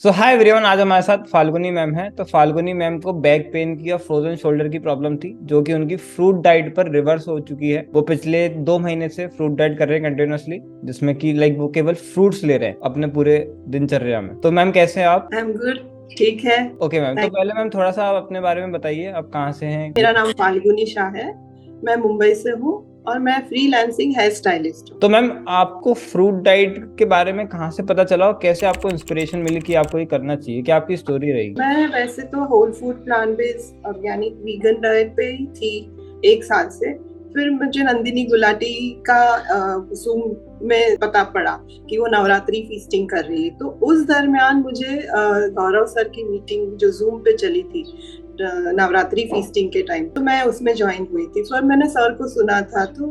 सो hi everyone, आज हमारे साथ फाल्गुनी मैम है। तो फाल्गुनी मैम को बैक पेन की और फ्रोजन शोल्डर की प्रॉब्लम थी, जो कि उनकी फ्रूट डाइट पर रिवर्स हो चुकी है। वो पिछले 2 महीने से फ्रूट डाइट कर रहे हैं कंटिन्यूअसली, जिसमें कि वो केवल फ्रूट्स ले रहे हैं अपने पूरे दिनचर्या में। तो मैम कैसे हैं आप? I am good. ठीक है। ओके मैम, तो थैंक। पहले मैम थोड़ा सा आप अपने बारे में बताइए, आप कहाँ से हैं? मेरा नाम फाल्गुनी शाह है। मैं मुंबई से हूँ और मैं फ्रीलांसिंग हेयर स्टाइलिस्ट हूँ। तो मैम आपको फ्रूट डाइट के बारे में कहाँ से पता चला और कैसे आपको इंस्पिरेशन मिली कि आपको ये करना चाहिए? क्या आपकी स्टोरी रहेगी? मैं वैसे तो whole food plant based organic vegan diet पे ही थी 1 साल से। फिर मुझे नंदिनी गुलाटी का जूम में पता पड़ा कि वो नवरात्रि फीस्टिंग कर रही है। तो उस दरमियान मुझे गौरव सर की मीटिंग जो जूम पे चली थी नवरात्रि फीस्टिंग के टाइम, तो मैं उसमें ज्वाइन हुई थी। फिर मैंने सर को सुना था तो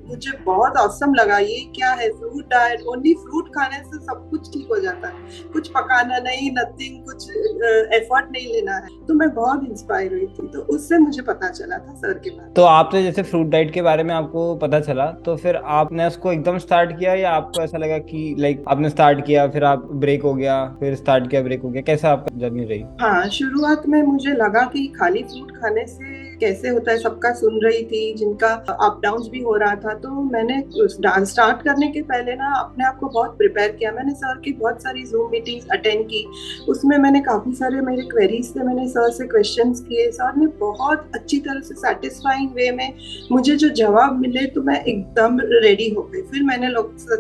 मुझे बहुत औसम लगा। ये क्या है, फ्रूट डाइट, ओनली फ्रूट खाने से सब कुछ ठीक हो जाता है, कुछ पकाना नहीं, नथिंग, कुछ एफर्ट नहीं लेना है। तो मैं बहुत इंस्पायर हुई थी। तो उससे मुझे पता चला था सर के बारे तो आपने जैसे फ्रूट डाइट के बारे में आपको पता चला, तो फिर आपने उसको एकदम स्टार्ट किया या आपको ऐसा लगा कि आपने स्टार्ट किया फिर आप ब्रेक हो गया, फिर स्टार्ट किया ब्रेक हो गया, कैसा आपका जर्नी रही? में। हाँ, शुरुआत में मुझे लगा कि खाली फ्रूट खाने से कैसे होता है। सबका सुन रही थी जिनका अप डाउन भी हो रहा था। तो मैंने डांस स्टार्ट करने के पहले ना अपने आप को बहुत प्रिपेयर किया। मैंने सर की बहुत सारी जूम मीटिंग्स अटेंड की। उसमें मैंने काफी सारे मेरे क्वेरीज थे, मैंने सर से क्वेश्चंस किए। सर ने बहुत अच्छी तरह से सेटिस्फाइंग वे में मुझे जो जवाब मिले, तो मैं एकदम रेडी हो गई। फिर मैंने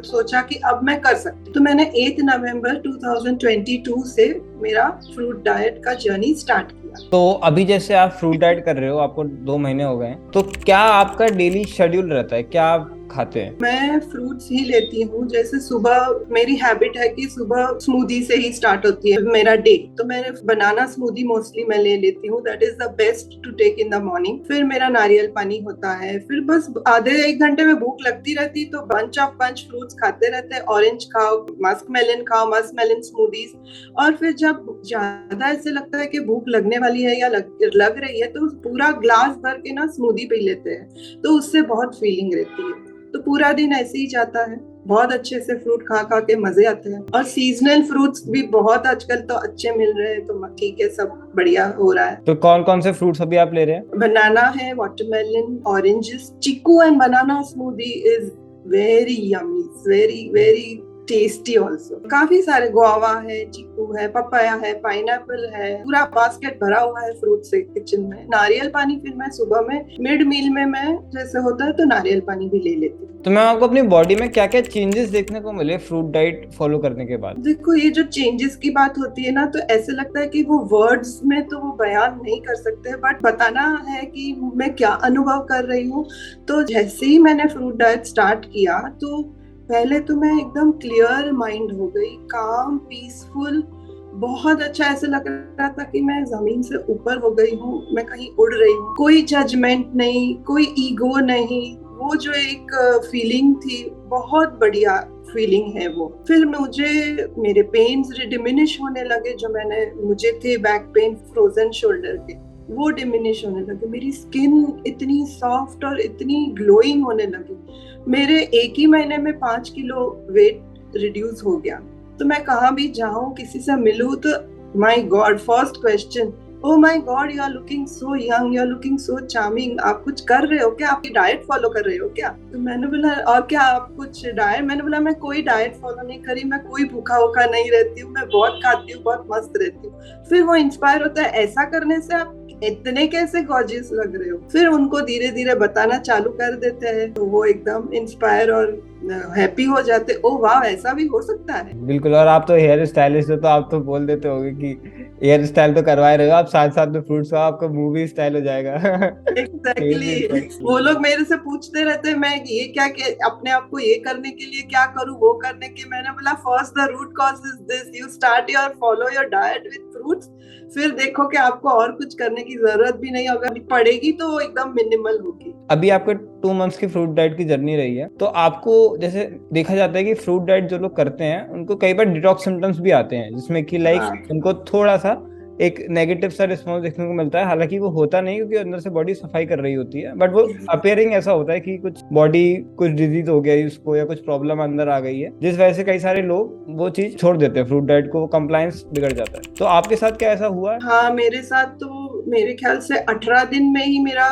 सोचा कि अब मैं कर सकती। तो मैंने 8 नवंबर 2022 से मेरा फ्रूट डाइट का जर्नी स्टार्ट किया। तो अभी जैसे आप फ्रूट डाइट कर रहे हो, आपको 2 महीने हो गए हैं, तो क्या आपका डेली शेड्यूल रहता है? क्या आप खाते हैं? मैं फ्रूट्स ही लेती हूँ। जैसे सुबह मेरी हैबिट है कि सुबह स्मूदी से ही स्टार्ट होती है मेरा डे। तो मैं बनाना स्मूदी मोस्टली मैं ले लेती हूँ। That is the best to take in the morning. फिर मेरा नारियल पानी होता है। फिर बस आधे 1 घंटे में भूख लगती रहती, तो बंच फ्रूट्स खाते रहते हैं। ऑरेंज खाओ, खाओ, मस्क मेलन स्मूदीज। और फिर जब ज्यादा ऐसे लगता है कि भूख लगने वाली है या लग रही है, तो पूरा ग्लास भर के ना स्मूदी पी लेते हैं। तो उससे बहुत फीलिंग रहती है। तो पूरा दिन ऐसे ही जाता है। बहुत अच्छे से फ्रूट खा खा के मजे आते हैं। और सीजनल फ्रूट्स भी बहुत आजकल तो अच्छे मिल रहे हैं। तो ठीक है, सब बढ़िया हो रहा है। तो कौन कौन से फ्रूट्स अभी आप ले रहे हैं? बनाना है, watermelon, oranges, chikoo and banana smoothie is very yummy, very very tasty also. काफी सारे गुआवा है, चीकू है, पपाया है, पाइनएप्पल है। पूरा बास्केट भरा हुआ है फ्रूट से किचन में। नारियल पानी फिर मैं सुबह में मिड मील में मैं जैसे होता है तो नारियल पानी भी ले लेती हूँ। तो मैम आपको अपनी बॉडी में क्या क्या चेंजेस देखने को मिले फ्रूट डाइट फॉलो करने के बाद? देखो, ये जो चेंजेस की बात होती है ना, तो ऐसे लगता है कि वो वर्ड्स में तो वो बयान नहीं कर सकते, बट बताना है कि मैं क्या अनुभव कर रही हूँ। तो जैसे ही मैंने फ्रूट डाइट स्टार्ट किया, तो पहले तो मैं एकदम क्लियर माइंड हो गई, काम, पीसफुल, बहुत अच्छा। ऐसे लग रहा था कि मैं जमीन से ऊपर हो गई हूँ, मैं कहीं उड़ रही हूँ। कोई जजमेंट नहीं, कोई ईगो नहीं। वो जो एक फीलिंग थी, बहुत बढ़िया फीलिंग है वो। फिर मुझे मेरे पेन्स डिमिनिश होने लगे, जो मुझे थे बैक पेन, फ्रोजन शोल्डर के, वो डिमिनिश होने लगे। मेरी स्किन इतनी सॉफ्ट और इतनी ग्लोइंग होने लगी। मेरे 1 ही महीने में 5 किलो वेट रिड्यूस हो गया। तो मैं कहाँ भी जाऊं, किसी से मिलूं, तो my God, first question, oh my God, you are looking so young, you are looking so charming. आप कुछ कर रहे हो क्या? आपकी डाइट फॉलो कर रहे हो क्या? तो मैंने बोला, और क्या आप कुछ डाइट? मैंने बोला, मैं कोई डाइट फॉलो नहीं करी, मैं कोई भूखा वूखा नहीं रहती हूँ, मैं बहुत खाती हूँ, बहुत मस्त रहती हूँ। फिर वो इंस्पायर होता है, ऐसा करने से आप इतने कैसे गॉर्जियस लग रहे हो। फिर उनको धीरे धीरे बताना चालू कर देते हैं, तो वो एकदम इंस्पायर और हैप्पी हो जाते। ओ वाह, ऐसा भी हो सकता है। बिल्कुल। और आप तो हेयर स्टाइलिस्ट हो, तो आप तो बोल देते होगे कि हेयर स्टाइल तो करवाए रहे हो आप, साथ साथ में फ्रूट्स का आपका मुंह भी स्टाइल हो जाएगा। Exactly face exactly. वो लोग मेरे से पूछते रहते हैं, मैं ये क्या के अपने आप को ये करने के लिए क्या करूं, वो करने के। मैंने बोला, first the root cause is this, you start your follow your diet with fruits. फिर देखो कि आपको और कुछ करने की जरूरत भी नहीं, अगर पड़ेगी तो एकदम मिनिमल होगी। अभी आपके 2 मंथ्स की फ्रूट डाइट की जर्नी रही है, तो आपको जैसे देखा जाता है कि फ्रूट डाइट जो लोग करते हैं उनको कई बार डिटॉक्स सिम्टम्स भी आते हैं, जिसमें कि हाँ, उनको थोड़ा सा एक नेगेटिव सा रिस्पॉन्स देखने को मिलता है। हालांकि वो होता नहीं, क्योंकि अंदर से बॉडी सफाई कर रही होती है, बट वो अपेयरिंग ऐसा होता है कि कुछ बॉडी कुछ डिजीज हो गया है उसको, या कुछ प्रॉब्लम अंदर आ गई है, जिस वजह से कई सारे लोग वो चीज छोड़ देते हैं, फ्रूट डाइट को, कंप्लायंस बिगड़ जाता है। तो आपके साथ क्या ऐसा हुआ है? हाँ, मेरे साथ तो मेरे ख्याल से 18 दिन में ही मेरा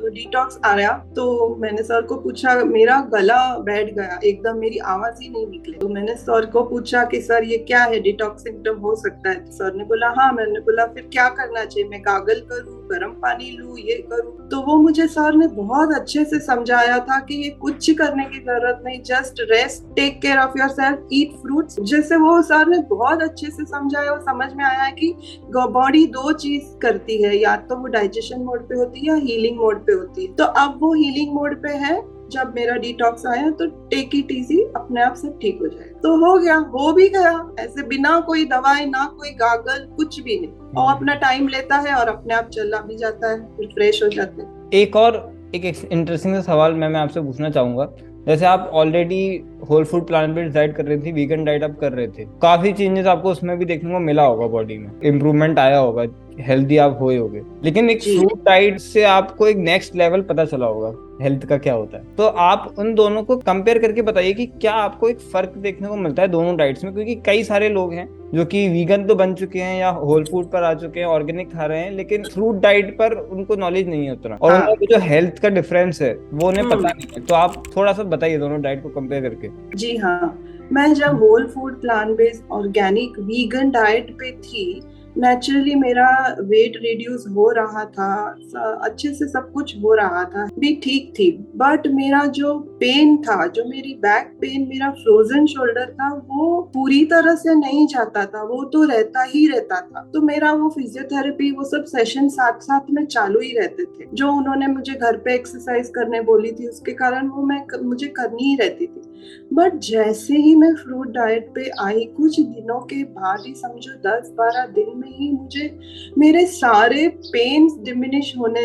डिटॉक्स आया। तो मैंने सर को पूछा, मेरा गला बैठ गया एकदम, मेरी आवाज ही नहीं निकली। तो मैंने सर को पूछा कि सर ये क्या है, डिटॉक्स सिम्टम हो सकता है? तो सर ने बोला हाँ। मैंने बोला फिर क्या करना चाहिए, मैं गागल करूँ, गर्म पानी लूँ, ये करूँ? तो वो मुझे सर ने बहुत अच्छे से समझाया था कि ये कुछ करने की जरूरत नहीं, just rest, take care of yourself, eat fruits. जैसे वो सर ने बहुत अच्छे से समझाया और समझ में आया है कि बॉडी दो चीज करती है, या तो वो डाइजेशन मोड पे होती है या हीलिंग मोड पे होती है। तो अब वो हीलिंग मोड पे है। जब मेरा डिटॉक्स आया तो टेक इट इजी, अपने आप सब ठीक हो जाए। तो हो गया, हो भी गया ऐसे, बिना कोई दवाई, ना कोई गागल, कुछ भी नहीं। और अपना टाइम लेता है और अपने आप चला भी जाता है, फिर फ्रेश हो जाते हैं। एक इंटरेस्टिंग सा सवाल मैं आपसे पूछना चाहूंगा। जैसे आप already whole food plant based diet कर रही थी, वीगन डाइट आप कर रहे थे, काफी चेंजेस आपको उसमें भी देखने को मिला होगा, बॉडी में इम्प्रूवमेंट आया होगा, हेल्दी आप हुए होगे। लेकिन एक फ्रूट डाइट से आपको एक नेक्स्ट लेवल पता चला होगा हेल्थ का क्या होता है। तो आप उन दोनों को कंपेयर करके बताइए कि क्या आपको एक फर्क देखने को मिलता है दोनों डाइट्स में? क्योंकि कई सारे लोग हैं जो कि वीगन तो बन चुके हैं या होल फूड पर आ चुके हैं, ऑर्गेनिक खा रहे हैं, लेकिन फ्रूट डाइट पर उनको नॉलेज नहीं है उतना, और उनको जो हेल्थ का डिफरेंस है वो उन्हें पता नहीं है। तो आप थोड़ा सा बताइए दोनों डाइट को कंपेयर करके। जी हाँ, मैं जब whole food plant based organic vegan diet पे थी, नेचुरली मेरा वेट रिड्यूस हो रहा था, अच्छे से सब कुछ हो रहा था, भी ठीक थी। बट मेरा जो पेन था, जो मेरी बैक पेन, मेरा फ्रोजन शोल्डर था, वो पूरी तरह से नहीं जाता था, वो तो रहता ही रहता था। तो मेरा वो फिजियोथेरेपी, वो सब सेशन साथ साथ में चालू ही रहते थे। जो उन्होंने मुझे घर पे एक्सरसाइज करने बोली थी, उसके कारण वो मुझे करनी ही रहती थी। बट जैसे ही मैं फ्रूट डाइट पे आई, कुछ दिनों के बाद ही, समझो 10-12 दिन में ही, मुझे मेरे सारे पेन्स डिमिनिश होने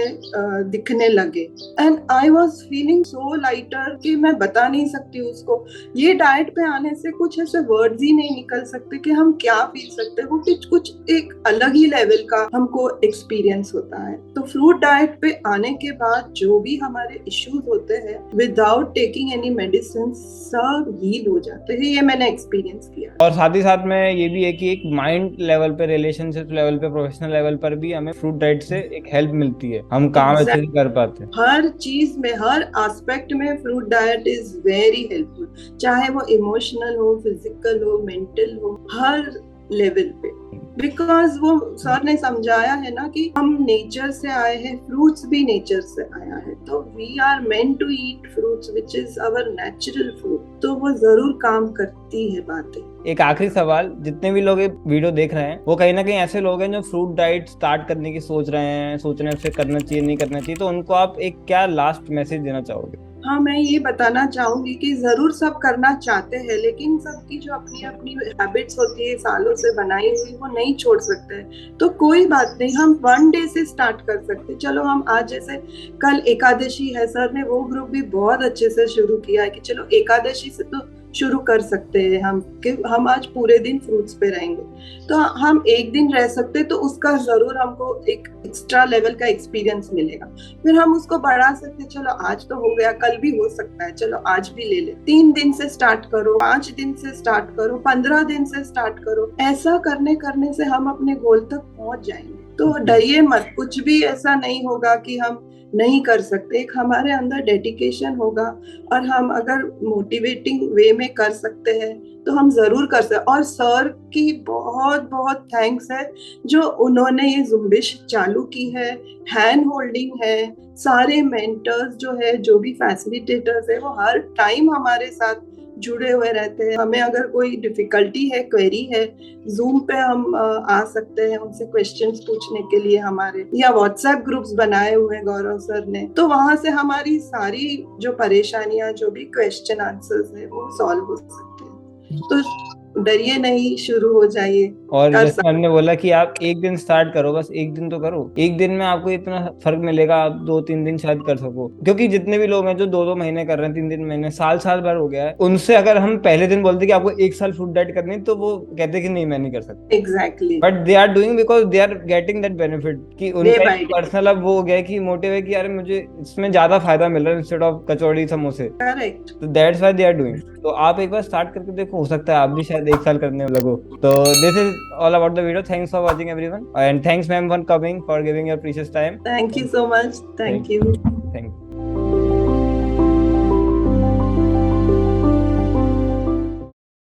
दिखने लगे। And I was feeling so lighter कि मैं बता नहीं सकती उसको। ये डाइट पे आने से कुछ ऐसे वर्ड्स ही नहीं निकल सकते कि हम क्या फील सकते हैं। वो कुछ एक अलग ही लेवल का हमको एक्सपीरियंस होता है। तो फ्रूट डाइट पे आने के बाद जो भी हमारे इश्यूज होते हैं, विदाउट टेकिंग एनी मेडिसिन, सब हील हो जाते हैं। ये मैंने एक्सपीरियंस किया। और साथ ही साथ में ये भी है कि एक माइंड लेवल पे, रिलेशनशिप लेवल पे, प्रोफेशनल लेवल पर भी हमें फ्रूट डाइट से एक हेल्प मिलती है, हम काम अच्छे से कर पाते हैं। हर चीज में, हर एस्पेक्ट में fruit diet is very helpful, चाहे वो इमोशनल हो, फिजिकल हो, मेंटल हो, हर लेवल पे। बिकॉज वो सर ने समझाया है ना कि हम नेचर से आए हैं, फ्रूट्स भी नेचर से आया है, तो we are meant to eat fruits which is our natural food. तो वो जरूर काम करती है बातें। एक आखिरी सवाल, जितने भी लोग ये वीडियो देख रहे हैं वो कहीं ना कहीं ऐसे लोग हैं जो फ्रूट डाइट स्टार्ट करने की सोच रहे हैं, सोच रहे हैं उसे करना चाहिए नहीं करना चाहिए, तो उनको आप एक क्या लास्ट मैसेज देना चाहोगे? हाँ, मैं ये बताना चाहूंगी कि जरूर सब करना चाहते हैं, लेकिन सबकी जो अपनी अपनी हैबिट्स होती है सालों से बनाई हुई, वो नहीं छोड़ सकते हैं। तो कोई बात नहीं, हम 1 डे से स्टार्ट कर सकते हैं। चलो हम आज, जैसे कल एकादशी है, सर ने वो ग्रुप भी बहुत अच्छे से शुरू किया है कि चलो एकादशी से तो शुरू कर सकते हैं हम, कि हम आज पूरे दिन फ्रूट्स पे रहेंगे। तो हम एक दिन रह सकते, तो उसका जरूर हमको एक एक्स्ट्रा लेवल का एक्सपीरियंस मिलेगा। फिर हम उसको बढ़ा सकते, चलो आज तो हो गया, कल भी हो सकता है, चलो आज भी ले ले। 3 दिन से स्टार्ट करो, 5 दिन से स्टार्ट करो, 15 दिन से स्टार्ट करो। ऐसा करने से हम अपने गोल तक पहुंच जाएंगे। तो डरिए मत, कुछ भी ऐसा नहीं होगा कि हम नहीं कर सकते। एक हमारे अंदर डेडिकेशन होगा, और हम अगर मोटिवेटिंग वे में कर सकते हैं तो हम जरूर कर सकते। और सर की बहुत बहुत थैंक्स है, जो उन्होंने ये जुम्बिश चालू की है, हैंड होल्डिंग है, सारे मेंटर्स जो है, जो भी फैसिलिटेटर्स है, वो हर टाइम हमारे साथ जुड़े हुए रहते हैं। हमें अगर कोई डिफिकल्टी है, क्वेरी है, जूम पे हम आ सकते हैं उनसे क्वेश्चंस पूछने के लिए हमारे, या व्हाट्सएप ग्रुप्स बनाए हुए हैं गौरव सर ने, तो वहां से हमारी सारी जो परेशानियां, जो भी क्वेश्चन आंसर्स है, वो सॉल्व हो सकते हैं। तो डरिए नहीं, शुरू हो जाइए, और कर जैसे हमने बोला कि आप एक दिन स्टार्ट करो, बस एक दिन तो करो। एक दिन में आपको इतना फर्क मिलेगा, आप 2-3 दिन शायद कर सको। क्योंकि जितने भी लोग हैं जो 2-2 महीने कर रहे हैं, 3-3 महीने, साल साल भर हो गया है, उनसे अगर हम पहले दिन बोलते कि आपको 1 साल फ्रूट डाइट करनी है, तो वो कहते कि नहीं, मैं नहीं कर सकता। Exactly, but they are doing because they are getting that benefit, कि डे उनका एक बाय डे। पर्सनल अब वो हो गया है कि मोटिव है कि यार मुझे इसमें ज्यादा फायदा मिल रहा है इंस्टेड ऑफ कचौड़ी समोसे। करेक्ट। तो that's why they are doing. तो आप एक बार स्टार्ट करके देखो, हो सकता है आप भी शायद 1 साल करने लगो। तो this is all about the video. Thanks for watching everyone, and thanks ma'am for coming, for giving your precious time. Thank you so much, thank thank you. Thank